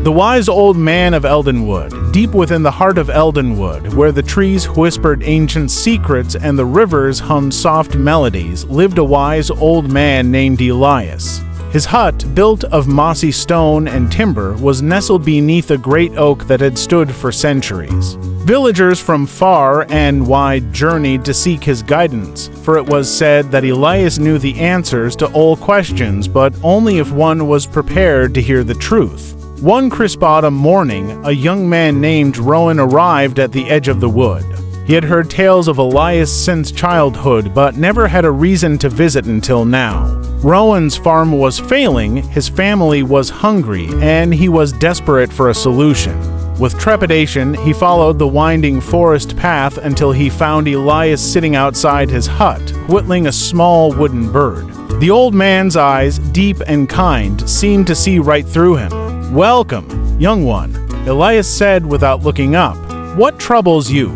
The wise old man of Eldenwood. Deep within the heart of Eldenwood, where the trees whispered ancient secrets and the rivers hummed soft melodies, lived a wise old man named Elias. His hut, built of mossy stone and timber, was nestled beneath a great oak that had stood for centuries. Villagers from far and wide journeyed to seek his guidance, for it was said that Elias knew the answers to all questions, but only if one was prepared to hear the truth. One crisp autumn morning, a young man named Rowan arrived at the edge of the wood. He had heard tales of Elias since childhood, but never had a reason to visit until now. Rowan's farm was failing, his family was hungry, and he was desperate for a solution. With trepidation, he followed the winding forest path until he found Elias sitting outside his hut, whittling a small wooden bird. The old man's eyes, deep and kind, seemed to see right through him. "Welcome, young one," Elias said without looking up. "What troubles you?"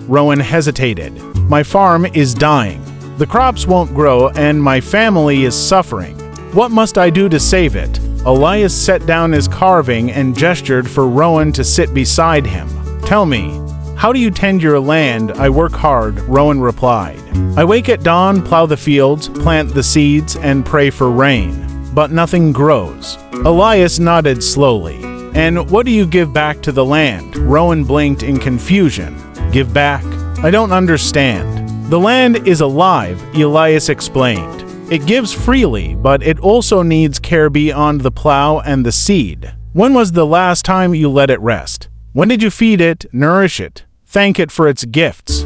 Rowan hesitated. "My farm is dying. The crops won't grow and my family is suffering. What must I do to save it?" Elias set down his carving and gestured for Rowan to sit beside him. "Tell me, how do you tend your land?" "I work hard," Rowan replied. "I wake at dawn, plow the fields, plant the seeds, and pray for rain. But nothing grows." Elias nodded slowly. "And what do you give back to the land?" Rowan blinked in confusion. "Give back? I don't understand." "The land is alive," Elias explained. "It gives freely, but it also needs care beyond the plow and the seed. When was the last time you let it rest? When did you feed it, nourish it, thank it for its gifts?"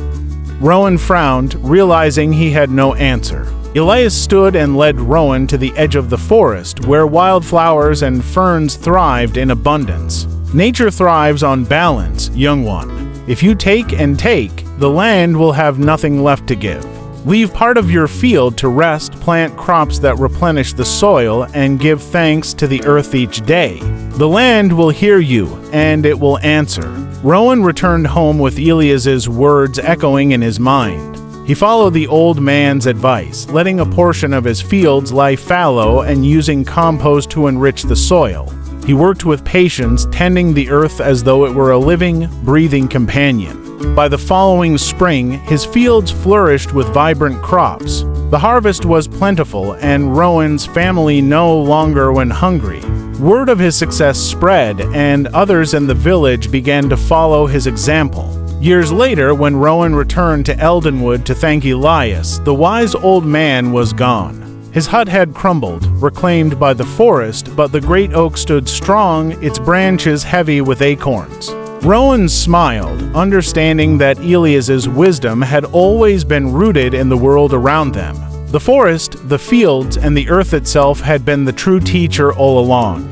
Rowan frowned, realizing he had no answer. Elias stood and led Rowan to the edge of the forest, where wildflowers and ferns thrived in abundance. "Nature thrives on balance, young one. If you take and take, the land will have nothing left to give. Leave part of your field to rest, plant crops that replenish the soil, and give thanks to the earth each day. The land will hear you, and it will answer." Rowan returned home with Elias's words echoing in his mind. He followed the old man's advice, letting a portion of his fields lie fallow and using compost to enrich the soil. He worked with patience, tending the earth as though it were a living, breathing companion. By the following spring, his fields flourished with vibrant crops. The harvest was plentiful, and Rowan's family no longer went hungry. Word of his success spread, and others in the village began to follow his example. Years later, when Rowan returned to Eldenwood to thank Elias, the wise old man was gone. His hut had crumbled, reclaimed by the forest, but the great oak stood strong, its branches heavy with acorns. Rowan smiled, understanding that Elias's wisdom had always been rooted in the world around them. The forest, the fields, and the earth itself had been the true teacher all along.